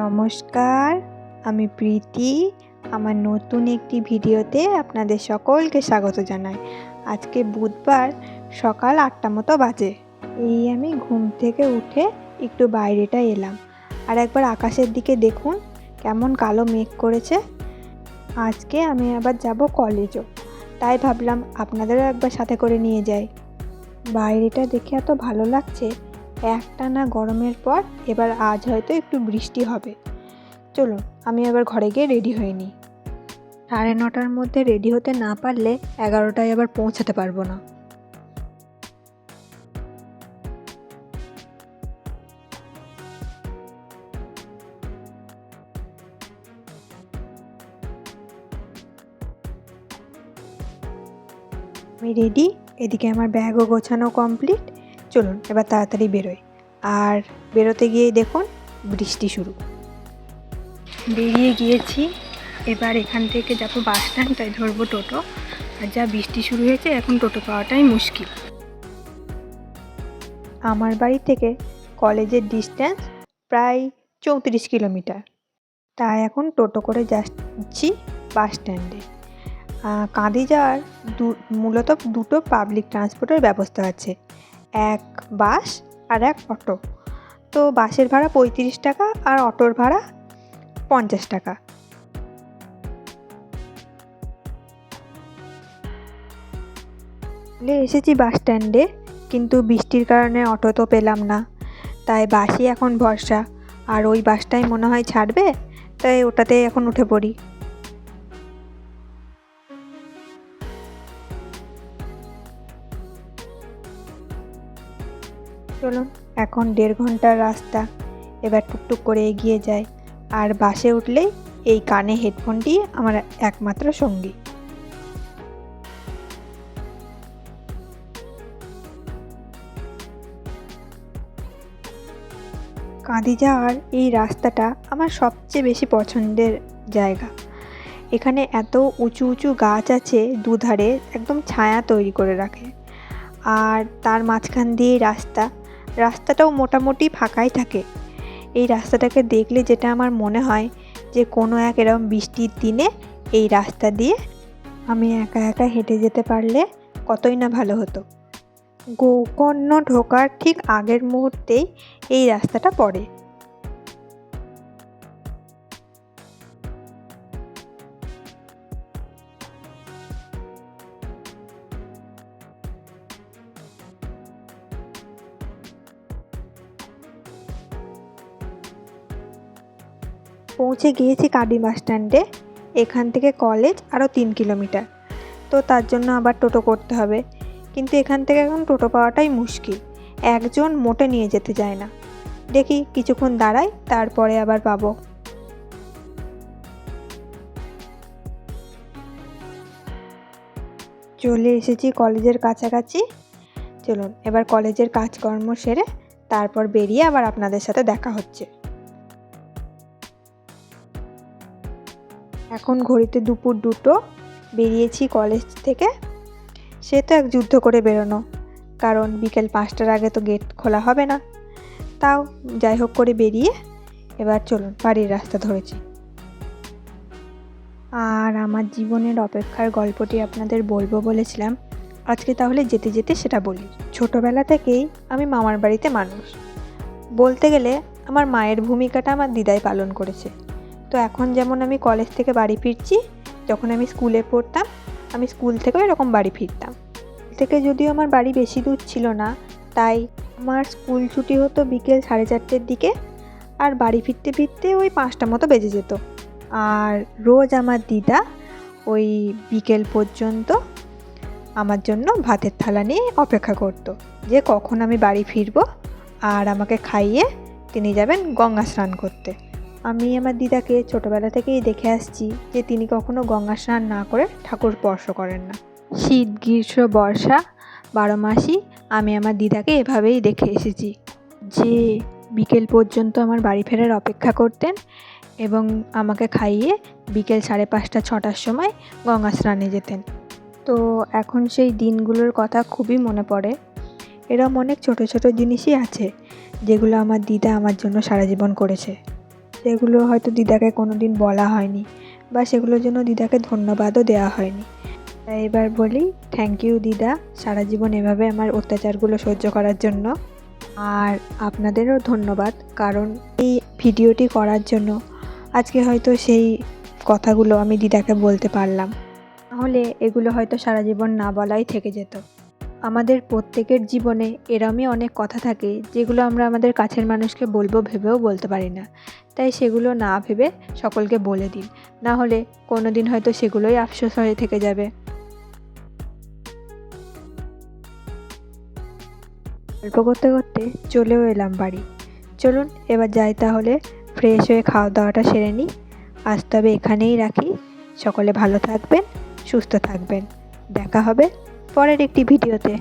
নমস্কার, আমি প্রীতি। আমার নতুন একটি ভিডিওতে আপনাদের সকলকে স্বাগত জানাই। আজকে বুধবার সকাল ৮টা মতো বাজে। এই আমি ঘুম থেকে উঠে একটু বাইরেটা এলাম। আর একবার আকাশের দিকে দেখুন কেমন কালো মেঘ করেছে। আজকে আমি আবার যাব কলেজও, তাই ভাবলাম আপনাদেরও একবার সাথে করে নিয়ে যাই। বাইরেটা দেখে এত ভালো লাগছে। একটানা গরমের পর এবার আজ হয়তো একটু বৃষ্টি হবে। চলুন আমি এবার ঘরে গিয়ে রেডি হয়ে নিই। 9:30টার মধ্যে রেডি হতে না পারলে 11টায় আবার পৌঁছাতে পারবো না। আমি রেডি, এদিকে আমার ব্যাগও গোছানো কমপ্লিট। চলুন এবার তাড়াতাড়ি বেরোই। আর বেরোতে গিয়েই দেখুন বৃষ্টি শুরু। বেরিয়ে গিয়েছি, এবার এখান থেকে যাবো বাস স্ট্যান্ড, তাই ধরবো টোটো। আর যা বৃষ্টি শুরু হয়েছে এখন টোটো পাওয়াটাই মুশকিল। আমার বাড়ি থেকে কলেজের ডিস্টেন্স প্রায় 34 কিলোমিটার, তাই এখন টোটো করে যাচ্ছি বাস স্ট্যান্ডে। কাঁদি যাওয়ার মূলত দুটো পাবলিক ট্রান্সপোর্টের ব্যবস্থা আছে, এক বাস আর এক অটো। তো বাসের ভাড়া 35 টাকা আর অটোর ভাড়া 50 টাকা। এসেছি বাস স্ট্যান্ডে, কিন্তু বৃষ্টির কারণে অটো তো পেলাম না, তাই বাসই এখন ভরসা। আর ওই বাসটাই মনে হয় ছাড়বে, তাই ওটাতে এখন উঠে পড়ি। চলুন, এখন 1.5 ঘন্টার রাস্তা, এবার টুকটুক করে এগিয়ে যাই। আর বাসে উঠলেই এই কানে হেডফোনটি আমার একমাত্র সঙ্গী। কাঁদি যাওয়ার এই রাস্তাটা আমার সবচেয়ে বেশি পছন্দের জায়গা। এখানে এত উঁচু উঁচু গাছ আছে, দুধারে একদম ছায়া তৈরি করে রাখে। আর তার মাঝখান দিয়ে রাস্তাটাও মোটামুটি ফাঁকাই থাকে। এই রাস্তাটাকে দেখলে যেটা আমার মনে হয় যে কোনো এক এরকম বৃষ্টির দিনে এই রাস্তা দিয়ে আমি একা একা হেঁটে যেতে পারলে কতই না ভালো হতো। গোকর্ণ ঢোকার ঠিক আগের মুহূর্তেই এই রাস্তাটা পড়ে। পৌঁছে গিয়েছি কাঁদি বাস স্ট্যান্ডে। এখান থেকে কলেজ আরও 3 কিলোমিটার, তো তার জন্য আবার টোটো করতে হবে। কিন্তু এখান থেকে এখন টোটো পাওয়াটাই মুশকিল, একজন মোটে নিয়ে যেতে যায় না। দেখি কিছুক্ষণ দাঁড়াই, তারপরে আবার পাবো। চলে এসেছি কলেজের কাছাকাছি। চলুন এবার কলেজের কাজকর্ম সেরে তারপর বেরিয়ে আবার আপনাদের সাথে দেখা হচ্ছে। এখন ঘড়িতে দুপুর 2টো, বেরিয়েছি কলেজ থেকে। সে তো এক যুদ্ধ করে বেরোনো, কারণ বিকেল 5টার আগে তো গেট খোলা হবে না। তাও যাই হোক করে বেরিয়ে এবার চলুন বাড়ির রাস্তা ধরেছি। আর আমার জীবনের অপেক্ষার গল্পটি আপনাদের বলবো বলেছিলাম, আজকে তাহলে যেতে যেতে সেটা বলি। ছোটোবেলা থেকেই আমি মামার বাড়িতে মানুষ। বলতে গেলে আমার মায়ের ভূমিকাটা আমার দিদাই পালন করেছে। তো এখন যেমন আমি কলেজ থেকে বাড়ি ফিরছি, যখন আমি স্কুলে পড়তাম আমি স্কুল থেকেও এরকম বাড়ি ফিরতাম। থেকে যদিও আমার বাড়ি বেশি দূর ছিল না, তাই আমার স্কুল ছুটি হতো বিকেল 4:30টার দিকে, আর বাড়ি ফিরতে ফিরতে ওই 5টা মতো বেজে যেত। আর রোজ আমার দিদা ওই বিকেল পর্যন্ত আমার জন্য ভাতের থালা নিয়ে অপেক্ষা করতো যে কখন আমি বাড়ি ফিরবো, আর আমাকে খাইয়ে তিনি যাবেন গঙ্গা স্নান করতে। আমি আমার দিদাকে ছোটোবেলা থেকেই দেখে আসছি যে তিনি কখনো গঙ্গা স্নান না করে ঠাকুর স্পর্শ করেন না। শীত গ্রীষ্ম বর্ষা 12 মাসই আমি আমার দিদাকে এভাবেই দেখে এসেছি, যে বিকেল পর্যন্ত আমার বাড়ি ফেরার অপেক্ষা করতেন এবং আমাকে খাইয়ে বিকেল 5:30 6টার সময় গঙ্গা স্নানে যেতেন। তো এখন সেই দিনগুলোর কথা খুবই মনে পড়ে। এরকম অনেক ছোটো ছোটো জিনিসই আছে যেগুলো আমার দিদা আমার জন্য সারা জীবন করেছে। যেগুলো হয়তো দিদাকে কোনো দিন বলা হয়নি, বা সেগুলোর জন্য দিদাকে ধন্যবাদও দেওয়া হয়নি। তাই এবার বলি, থ্যাংক ইউ দিদা, সারা জীবন এভাবে আমার অত্যাচারগুলো সহ্য করার জন্য। আর আপনাদেরও ধন্যবাদ, কারণ এই ভিডিওটি করার জন্য আজকে হয়তো সেই কথাগুলো আমি দিদাকে বলতে পারলাম, নাহলে এগুলো হয়তো সারা জীবন না বলাই থেকে যেত। আমাদের প্রত্যেকের জীবনে এরমই অনেক কথা থাকে যেগুলো আমরা আমাদের কাছের মানুষকে বলবো ভেবেও বলতে পারি না। তাই সেগুলো না ভেবে সকলকে বলে দিন, না হলে কোনো দিন হয়তো সেগুলোই আফসোস হয়ে থেকে যাবে। গল্প করতে করতে চলেও এলাম বাড়ি। চলুন এবার যাই তাহলে, ফ্রেশ হয়ে খাওয়া দাওয়াটা সেরে নিই। আজ তবে এখানেই রাখি। সকলে ভালো থাকবেন, সুস্থ থাকবেন। দেখা হবে পরের একটি ভিডিওতে।